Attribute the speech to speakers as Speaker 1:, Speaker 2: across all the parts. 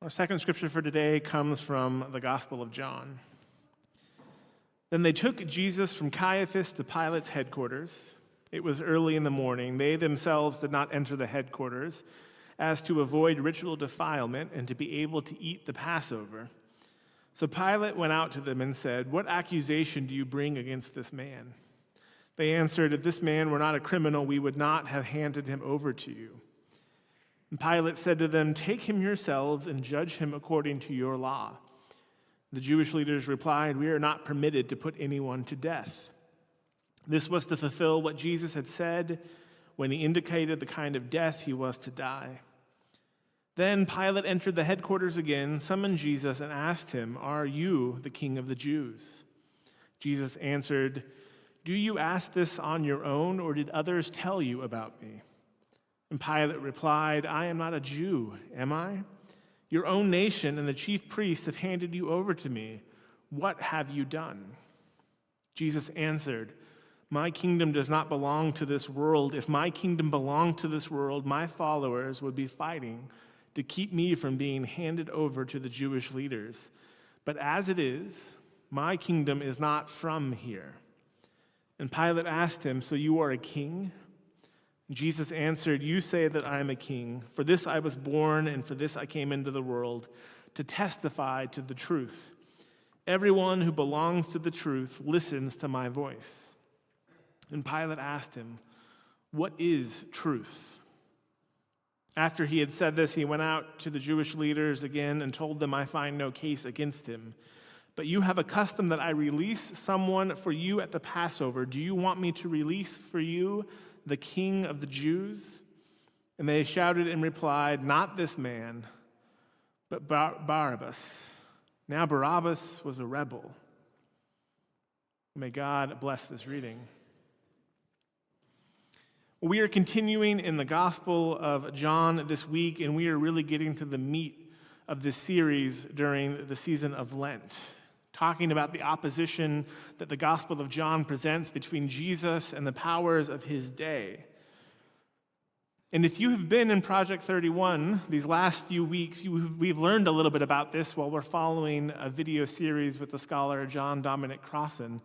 Speaker 1: Our second scripture for today comes from the Gospel of John. Then they took Jesus from Caiaphas to Pilate's headquarters. It was early in the morning. They themselves did not enter the headquarters, as to avoid ritual defilement and to be able to eat the Passover. So Pilate went out to them and said, "What accusation do you bring against this man?" They answered, "If this man were not a criminal, we would not have handed him over to you." And Pilate said to them, "Take him yourselves and judge him according to your law." The Jewish leaders replied, "We are not permitted to put anyone to death." This was to fulfill what Jesus had said when he indicated the kind of death he was to die. Then Pilate entered the headquarters again, summoned Jesus, and asked him, "Are you the king of the Jews?" Jesus answered, "Do you ask this on your own, or did others tell you about me?" And Pilate replied, "I am not a Jew, am I? Your own nation and the chief priests have handed you over to me. What have you done?" Jesus answered, "My kingdom does not belong to this world. If my kingdom belonged to this world, my followers would be fighting to keep me from being handed over to the Jewish leaders. But as it is, my kingdom is not from here." And Pilate asked him, "So you are a king?" Jesus answered, "You say that I am a king. For this I was born, and for this I came into the world, to testify to the truth. Everyone who belongs to the truth listens to my voice." And Pilate asked him, "What is truth?" After he had said this, he went out to the Jewish leaders again and told them, "I find no case against him. But you have a custom that I release someone for you at the Passover. Do you want me to release for you the King of the Jews?" And they shouted and replied, "Not this man, but Barabbas." Now Barabbas was a rebel. May God bless this reading. We are continuing in the Gospel of John this week, and we are really getting to the meat of this series during the season of Lent, talking about the opposition that the Gospel of John presents between Jesus and the powers of his day. And if you have been in Project 31 these last few weeks, we've learned a little bit about this while we're following a video series with the scholar John Dominic Crossan.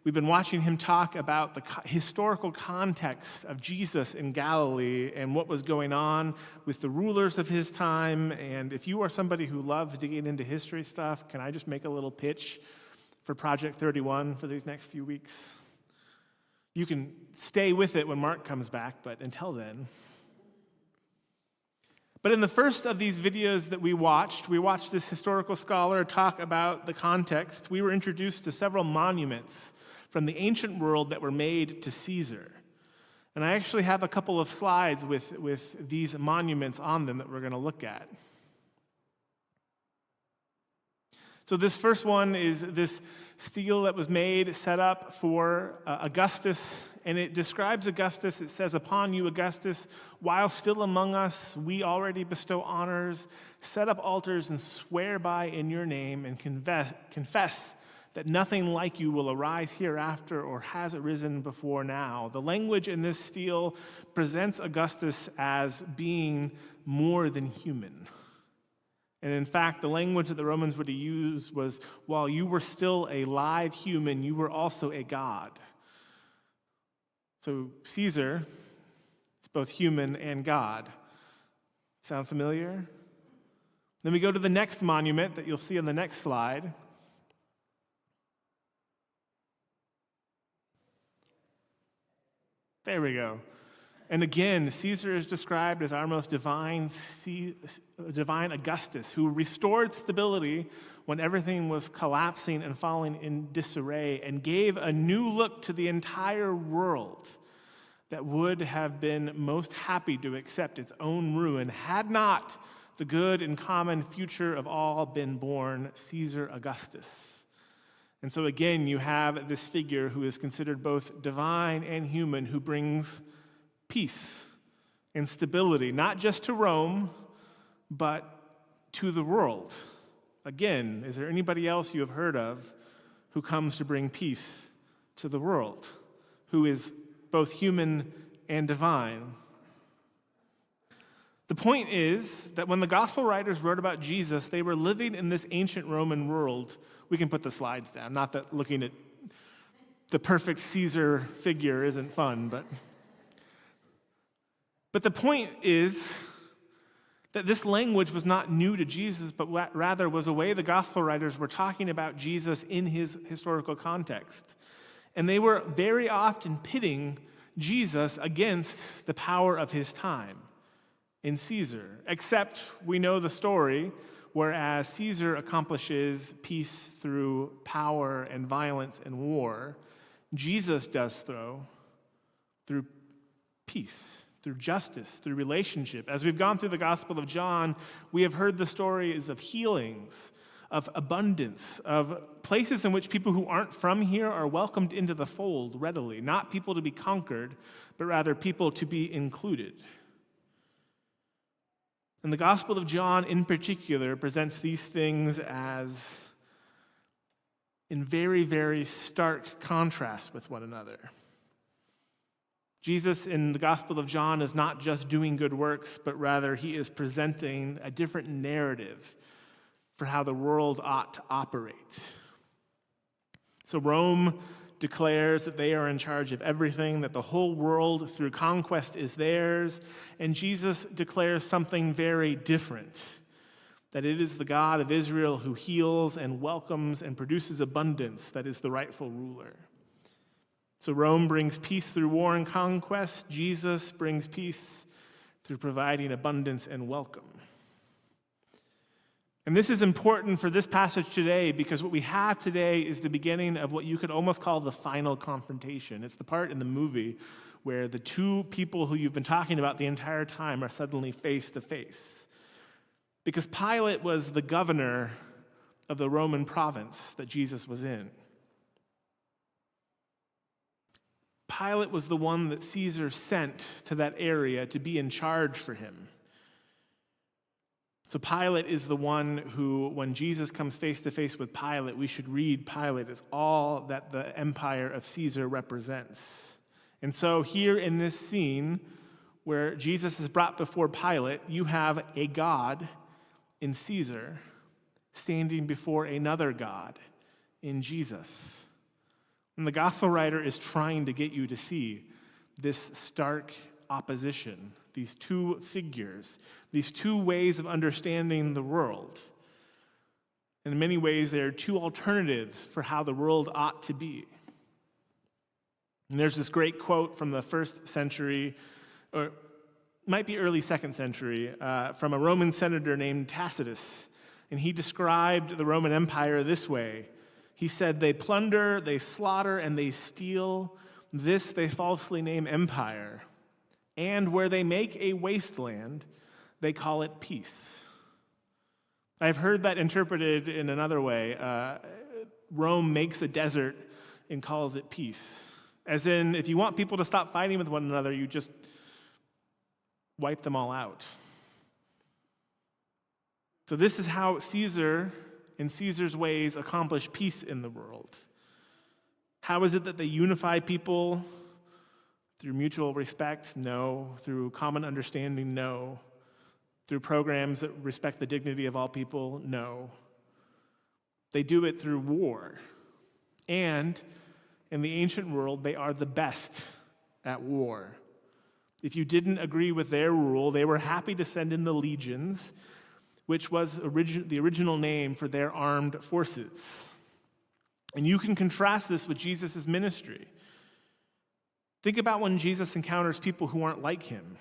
Speaker 1: We've been watching him talk about the historical context of Jesus in Galilee and what was going on with the rulers of his time. And if you are somebody who loves digging into history stuff, can I just make a little pitch for Project 31 for these next few weeks? You can stay with it when Mark comes back, but until then. But in the first of these videos that we watched this historical scholar talk about the context. We were introduced to several monuments from the ancient world that were made to Caesar. And I actually have a couple of slides with these monuments on them that we're going to look at. So this first one is this stele that was made, set up for Augustus, and it describes Augustus. It says, "Upon you, Augustus, while still among us, we already bestow honors, set up altars, and swear by in your name, and confess that nothing like you will arise hereafter or has arisen before now." The language in this stele presents Augustus as being more than human. And in fact, the language that the Romans would use was, while you were still a live human, you were also a god. So Caesar is both human and God. Sound familiar? Then we go to the next monument that you'll see on the next slide. There we go. And again, Caesar is described as our most divine Augustus, who restored stability when everything was collapsing and falling in disarray, and gave a new look to the entire world that would have been most happy to accept its own ruin had not the good and common future of all been born, Caesar Augustus. And so again, you have this figure who is considered both divine and human, who brings peace and stability, not just to Rome, but to the world. Again, is there anybody else you have heard of who comes to bring peace to the world, who is both human and divine? The point is that when the gospel writers wrote about Jesus, they were living in this ancient Roman world. We can put the slides down. Not that looking at the perfect Caesar figure isn't fun, but the point is that this language was not new to Jesus, but rather was a way the gospel writers were talking about Jesus in his historical context. And they were very often pitting Jesus against the power of his time in Caesar. Except we know the story, whereas Caesar accomplishes peace through power and violence and war, Jesus does through peace, through justice, through relationship. As we've gone through the Gospel of John, we have heard the stories of healings, of abundance, of places in which people who aren't from here are welcomed into the fold readily, not people to be conquered, but rather people to be included. And the Gospel of John in particular presents these things as in very, very stark contrast with one another. Jesus in the Gospel of John is not just doing good works, but rather he is presenting a different narrative for how the world ought to operate. So Rome declares that they are in charge of everything, that the whole world through conquest is theirs, and Jesus declares something very different, that it is the God of Israel who heals and welcomes and produces abundance that is the rightful ruler. So Rome brings peace through war and conquest. Jesus brings peace through providing abundance and welcome. And this is important for this passage today because what we have today is the beginning of what you could almost call the final confrontation. It's the part in the movie where the two people who you've been talking about the entire time are suddenly face to face. Because Pilate was the governor of the Roman province that Jesus was in. Pilate was the one that Caesar sent to that area to be in charge for him. So Pilate is the one who, when Jesus comes face to face with Pilate, we should read Pilate as all that the empire of Caesar represents. And so here in this scene where Jesus is brought before Pilate, you have a God in Caesar standing before another God in Jesus. And the gospel writer is trying to get you to see this stark opposition, these two figures, these two ways of understanding the world. And in many ways, there are two alternatives for how the world ought to be. And there's this great quote from the first century, or might be early second century, from a Roman senator named Tacitus. And he described the Roman Empire this way. He said, "They plunder, they slaughter, and they steal. This they falsely name empire. And where they make a wasteland, they call it peace." I've heard that interpreted in another way. Rome makes a desert and calls it peace. As in, if you want people to stop fighting with one another, you just wipe them all out. So this is how Caesar, in Caesar's ways, accomplish peace in the world. How is it that they unify people? Through mutual respect? No. Through common understanding? No. Through programs that respect the dignity of all people? No. They do it through war. And in the ancient world, they are the best at war. If you didn't agree with their rule, they were happy to send in the legions, which was the original name for their armed forces. And you can contrast this with Jesus' ministry. Think about when Jesus encounters people who aren't like him.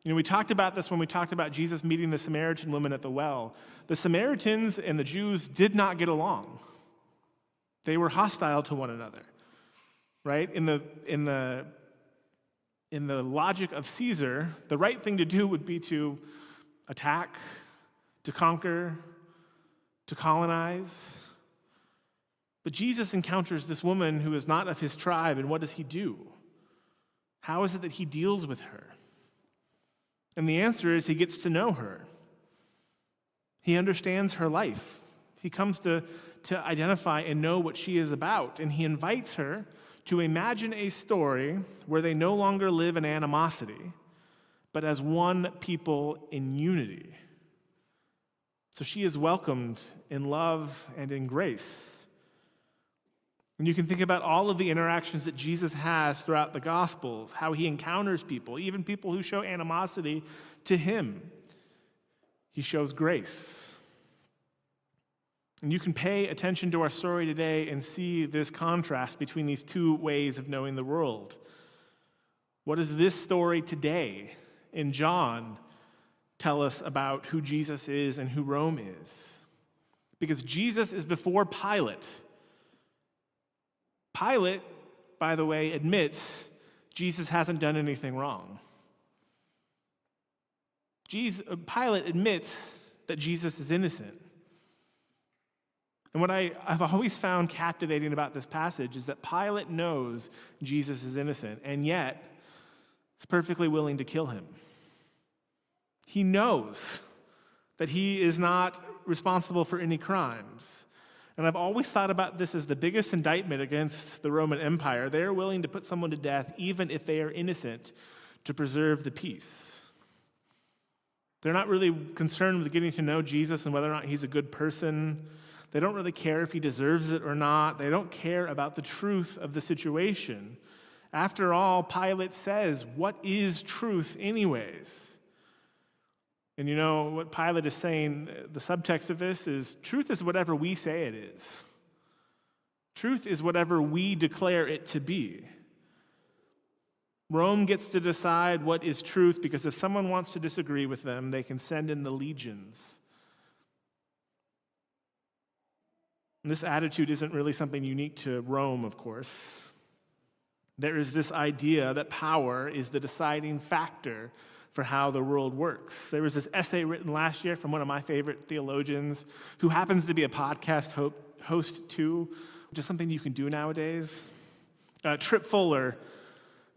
Speaker 1: You know, we talked about this when we talked about Jesus meeting the Samaritan woman at the well. The Samaritans and the Jews did not get along. They were hostile to one another, right? In the logic of Caesar, the right thing to do would be to attack, to conquer, to colonize. But Jesus encounters this woman who is not of his tribe, and what does he do? How is it that he deals with her? And the answer is he gets to know her. He understands her life. He comes to identify and know what she is about, and he invites her to imagine a story where they no longer live in animosity, but as one people in unity. So she is welcomed in love and in grace. And you can think about all of the interactions that Jesus has throughout the Gospels, how he encounters people, even people who show animosity to him. He shows grace. And you can pay attention to our story today and see this contrast between these two ways of knowing the world. What does this story today in John tell us about who Jesus is and who Rome is? Because Jesus is before Pilate. Pilate, by the way, admits Jesus hasn't done anything wrong. Pilate admits that Jesus is innocent. And what I've always found captivating about this passage is that Pilate knows Jesus is innocent, and yet is perfectly willing to kill him. He knows that he is not responsible for any crimes. And I've always thought about this as the biggest indictment against the Roman Empire. They are willing to put someone to death even if they are innocent to preserve the peace. They're not really concerned with getting to know Jesus and whether or not he's a good person. They don't really care if he deserves it or not. They don't care about the truth of the situation. After all, Pilate says, what is truth anyways? And you know what Pilate is saying, the subtext of this is, truth is whatever we say it is. Truth is whatever we declare it to be. Rome gets to decide what is truth because if someone wants to disagree with them, they can send in the legions. And this attitude isn't really something unique to Rome, of course. There is this idea that power is the deciding factor for how the world works. There was this essay written last year from one of my favorite theologians who happens to be a podcast host too, which is something you can do nowadays. Tripp Fuller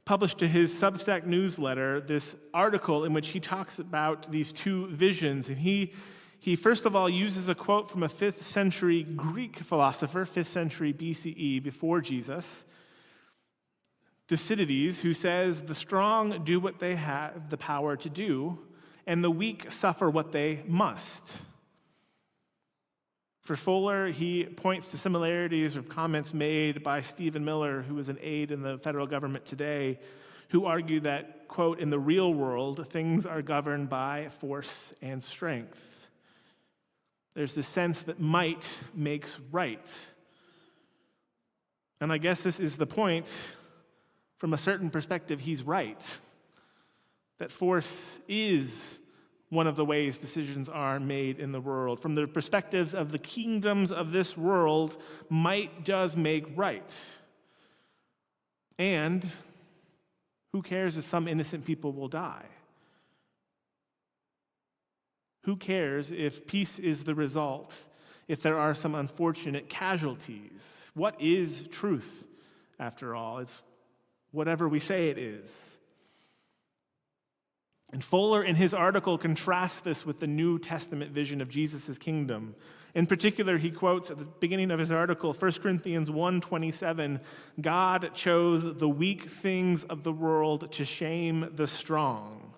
Speaker 1: published to his Substack newsletter this article in which he talks about these two visions. And he first of all uses a quote from a 5th century Greek philosopher, 5th century BCE, before Jesus, Thucydides, who says, the strong do what they have the power to do, and the weak suffer what they must. For Fuller, he points to similarities of comments made by Stephen Miller, who is an aide in the federal government today, who argue that, quote, in the real world, things are governed by force and strength. There's this sense that might makes right. And I guess this is the point. From a certain perspective, he's right. That force is one of the ways decisions are made in the world. From the perspectives of the kingdoms of this world, might does make right. And who cares if some innocent people will die? Who cares if peace is the result, if there are some unfortunate casualties? What is truth, after all? It's whatever we say it is. And Fuller, in his article, contrasts this with the New Testament vision of Jesus' kingdom. In particular, he quotes at the beginning of his article, 1 Corinthians 1:27, God chose the weak things of the world to shame the strong.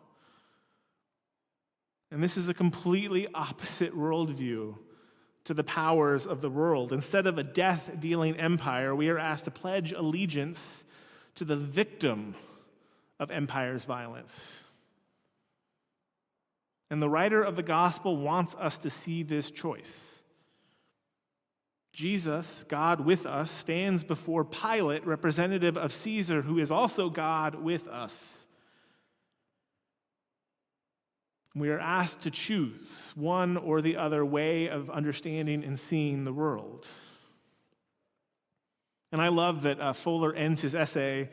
Speaker 1: And this is a completely opposite worldview to the powers of the world. Instead of a death-dealing empire, we are asked to pledge allegiance to the victim of empire's violence. And the writer of the gospel wants us to see this choice. Jesus, God with us, stands before Pilate, representative of Caesar, who is also God with us. We are asked to choose one or the other way of understanding and seeing the world. And I love that Fuller ends his essay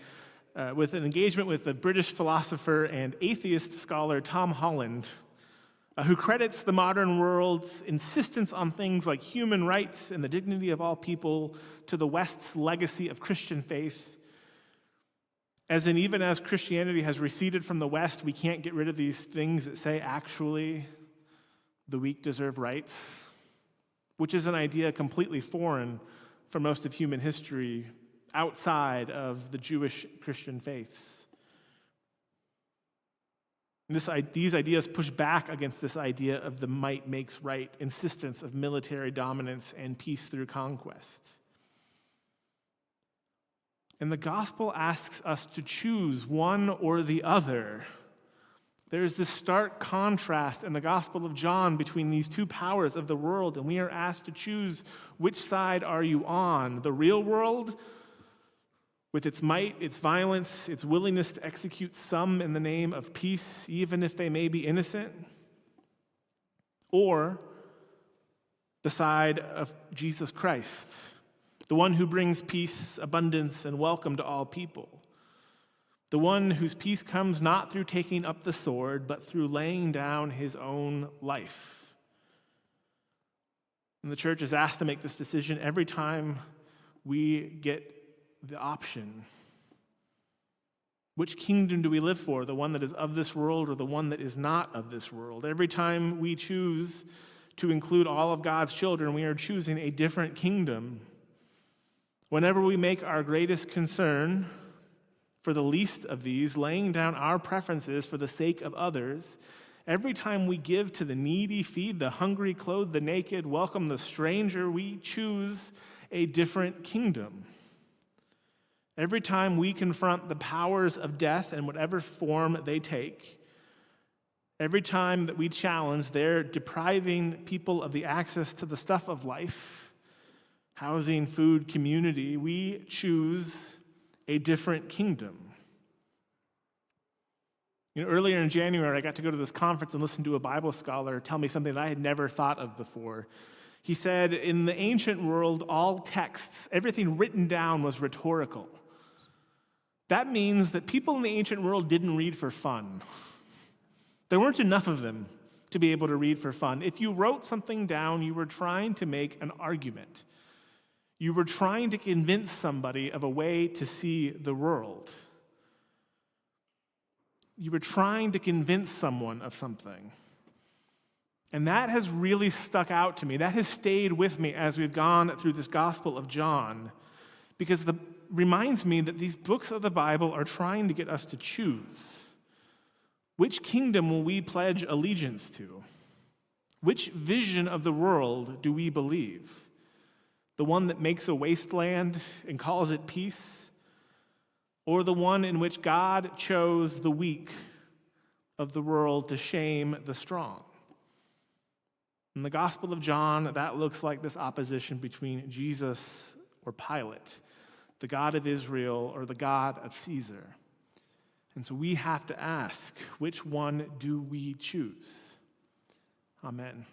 Speaker 1: with an engagement with the British philosopher and atheist scholar Tom Holland, who credits the modern world's insistence on things like human rights and the dignity of all people to the West's legacy of Christian faith. As in, even as Christianity has receded from the West, we can't get rid of these things that say, actually, the weak deserve rights, which is an idea completely foreign for most of human history outside of the Jewish Christian faiths. These ideas push back against this idea of the might makes right insistence of military dominance and peace through conquest. And the gospel asks us to choose one or the other. There's this stark contrast in the Gospel of John between these two powers of the world, and we are asked to choose which side are you on, the real world with its might, its violence, its willingness to execute some in the name of peace, even if they may be innocent, or the side of Jesus Christ, the one who brings peace, abundance, and welcome to all people. The one whose peace comes not through taking up the sword, but through laying down his own life. And the church is asked to make this decision every time we get the option. Which kingdom do we live for? The one that is of this world or the one that is not of this world? Every time we choose to include all of God's children, we are choosing a different kingdom. Whenever we make our greatest concern for the least of these, laying down our preferences for the sake of others, every time we give to the needy, feed the hungry, clothe the naked, welcome the stranger, we choose a different kingdom. Every time we confront the powers of death in whatever form they take, every time that we challenge their depriving people of the access to the stuff of life, housing, food, community, we choose a different kingdom. Earlier in January, I got to go to this conference and listen to a Bible scholar tell me something that I had never thought of before. He said, in the ancient world, all texts, everything written down was rhetorical. That means that people in the ancient world didn't read for fun. There weren't enough of them to be able to read for fun. If you wrote something down, you were trying to make an argument. You were trying to convince somebody of a way to see the world. You were trying to convince someone of something. And that has really stuck out to me. That has stayed with me as we've gone through this Gospel of John, because it reminds me that these books of the Bible are trying to get us to choose. Which kingdom will we pledge allegiance to? Which vision of the world do we believe? The one that makes a wasteland and calls it peace? Or the one in which God chose the weak of the world to shame the strong? In the Gospel of John, that looks like this opposition between Jesus or Pilate, the God of Israel or the God of Caesar. And so we have to ask, which one do we choose? Amen.